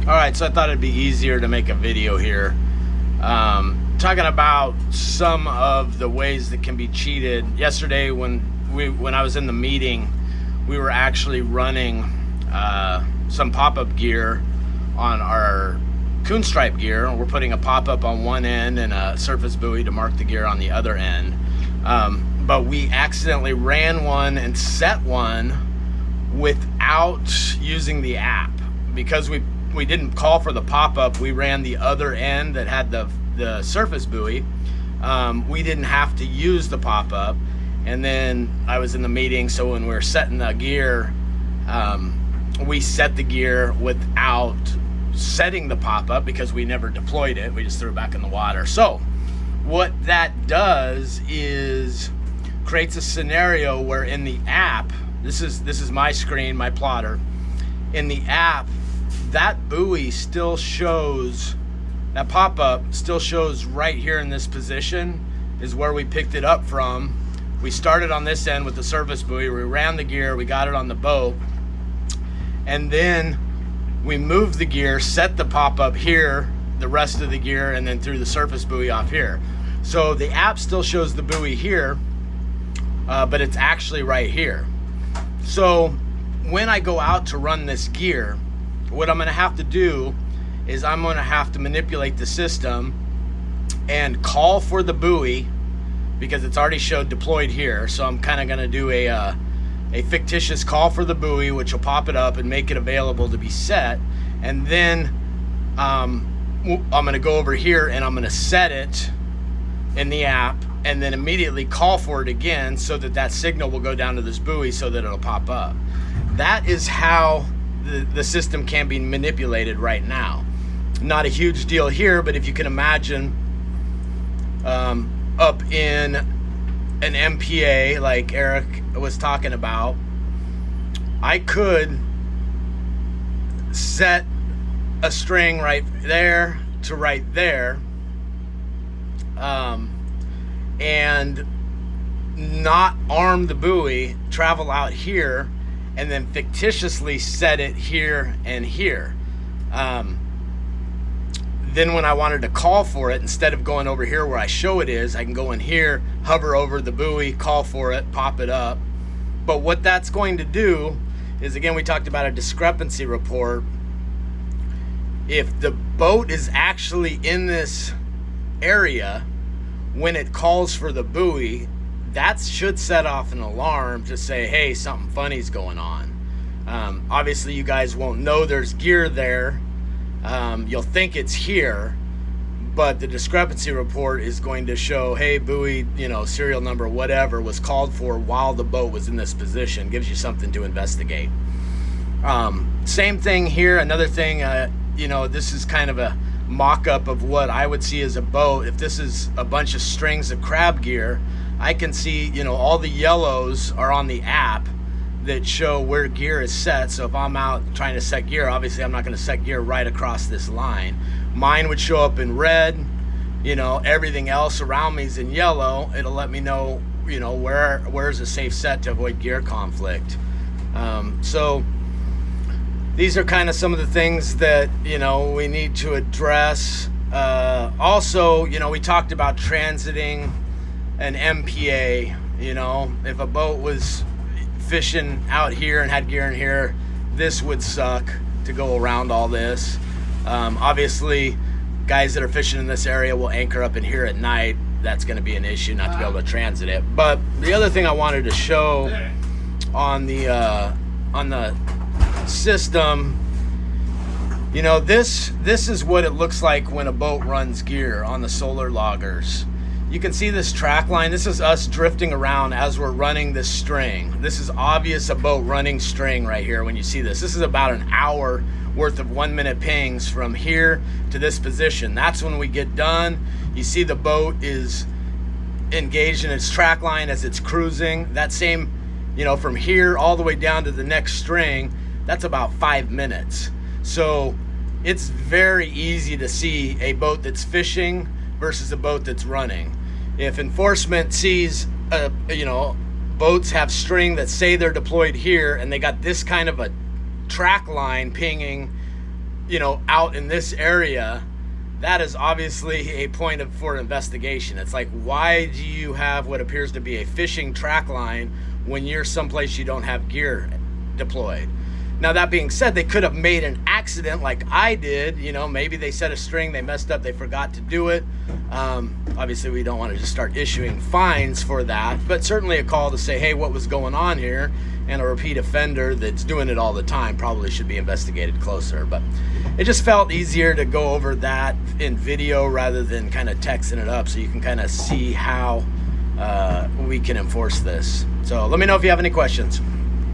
Alright, so I thought it'd be easier to make a video here. Talking about some of the ways that can be cheated. Yesterday when I was in the meeting, we were actually running some pop-up gear on our coon stripe gear. We're putting a pop-up on one end and a surface buoy to mark the gear on the other end. But we accidentally ran one and set one without using the app. Because we didn't call for the pop-up, we ran the other end that had the surface buoy. We didn't have to use the pop-up. And then I was in the meeting, so when we were setting the gear, we set the gear without setting the pop-up because we never deployed it. We just threw it back in the water. So what that does is creates a scenario where in the app, this is my screen, my plotter. In the app, that buoy still shows, that pop-up still shows right here in this position is where we picked it up from. We started on this end with the surface buoy, we ran the gear, we got it on the boat, and then we moved the gear, set the pop-up here, the rest of the gear, and then threw the surface buoy off here. So the app still shows the buoy here, but it's actually right here. So when I go out to run this gear, what I'm gonna have to do is I'm gonna have to manipulate the system and call for the buoy because it's already showed deployed here. So I'm kind of gonna do a fictitious call for the buoy, which will pop it up and make it available to be set. And then I'm gonna go over here and I'm gonna set it in the app and then immediately call for it again so that that signal will go down to this buoy so that it'll pop up. That is how the system can be manipulated right now. Not a huge deal here, but if you can imagine up in an MPA like Eric was talking about, I could set a string right there to right there and not arm the buoy, travel out here, and then fictitiously set it here and here. Then when I wanted to call for it, instead of going over here where I show it is, I can go in here, hover over the buoy, call for it, pop it up. But what that's going to do is, again, we talked about a discrepancy report. If the boat is actually in this area when it calls for the buoy, that should set off an alarm to say, hey, something funny's going on. Obviously, you guys won't know there's gear there. You'll think it's here, but the discrepancy report is going to show, hey, buoy, serial number, whatever, was called for while the boat was in this position. Gives you something to investigate. Same thing here. Another thing, this is kind of a mock-up of what I would see as a boat. If this is a bunch of strings of crab gear, I can see, all the yellows are on the app that show where gear is set. So if I'm out trying to set gear, obviously I'm not going to set gear right across this line. Mine would show up in red. Everything else around me is in yellow. It'll let me know, where's a safe set to avoid gear conflict. So these are kind of some of the things that, we need to address. Also, we talked about transiting an MPA. If a boat was fishing out here and had gear in here, this would suck to go around all this. Obviously, guys that are fishing in this area will anchor up in here at night. That's going to be an issue, not to be able to transit it. But the other thing I wanted to show on the system, this is what it looks like when a boat runs gear on the solar loggers. You can see this track line. This is us drifting around as we're running this string. This is obvious a boat running string right here when you see this. This is about an hour worth of 1 minute pings from here to this position. That's when we get done. You see the boat is engaged in its track line as it's cruising. That same, from here all the way down to the next string, that's about 5 minutes. So it's very easy to see a boat that's fishing versus a boat that's running. If enforcement sees, boats have string that say they're deployed here and they got this kind of a track line pinging out in this area, that is obviously a point for investigation. It's like, why do you have what appears to be a fishing track line when you're someplace you don't have gear deployed? Now, that being said, they could have made an accident like I did. Maybe they set a string, they messed up, they forgot to do it. Obviously, we don't want to just start issuing fines for that, but certainly a call to say, hey, what was going on here? And a repeat offender that's doing it all the time probably should be investigated closer. But it just felt easier to go over that in video rather than kind of texting it up, so you can kind of see how we can enforce this. So let me know if you have any questions.